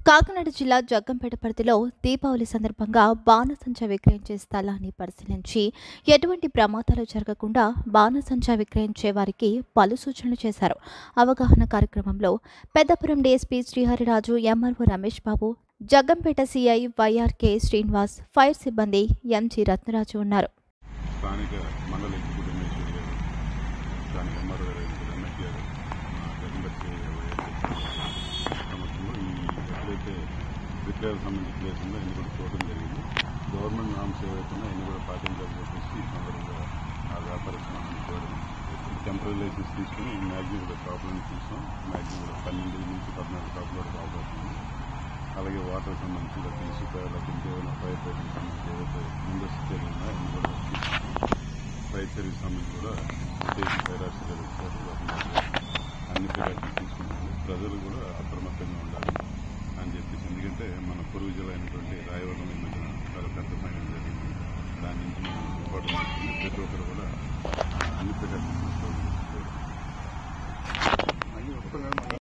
కాకినాడ జిల్లా జగ్గంపేట పరిధిలో దీపావళి సందర్భంగా బాణసంచా విక్రయించే స్థలాన్ని పరిశీలించి ఎటువంటి ప్రమాదాలు జరగకుండా బాణసంచా విక్రయించే వారికి పలు సూచనలు చేశారు. అవగాహన కార్యక్రమంలో Peddapuram DSP Srihariraju, MRO Ramesh Babu, Jaggampeta CI YRK Srinivas, fire సిబ్బంది ఎంజి రత్నరాజు ఉన్నారు. స్థానిక మండల ఎగ్జిక్యూటివ్ మేనేజర్ గారు, స్థానిక ఎంఆర్ఓ గారు, రమేష్ గారు, సమక్షంలో ఎక్కడైతే విక్రయాలకు సంబంధించిన ప్లేస్ ఉందో అన్ని కూడా చూడడం జరిగింది. గవర్నమెంట్ నామ్స్ ఏవైతే ఉన్నాయో అన్ని కూడా పాటించాలని చెప్పేసి ఈ సందర్భంగా ఆ వ్యాపారస్తులను కోరడం. టెంపరీ లైసెన్స్ తీసుకుని మ్యాక్సిమం కూడా షాపులను చూసాం. మ్యాక్సిమం కూడా 12 నుంచి 14 షాపుల వరకు అవకాశం. అలాగే వాటర్ సంబంధించి ఇసుక లేకపోతే ఏమైనా ఫైర్ సర్వీస్ సంబంధించి ఏవైతే ముందస్తు చర్యలు ఉన్నాయో అన్ని కూడా ఫైర్ సర్వీస్ సంబంధించి కూడా స్టేషన్ ఫైర్ ఆఫీసర్ వచ్చారు. అన్ని ప్రికాషన్స్ తీసుకుంటున్నారు. ప్రజలు కూడా అప్రమత్తంగా ఉండాలి అని చెప్పేసి, ఎందుకంటే మన పొరుగు జిల్లా అయినటువంటి రాయవరం ఈ మధ్యన చాలా పెద్ద ఫైనల్ జరిగింది. దాని నుంచి మనం ఇంపార్టెంట్ ప్రతి ఒక్కరు కూడా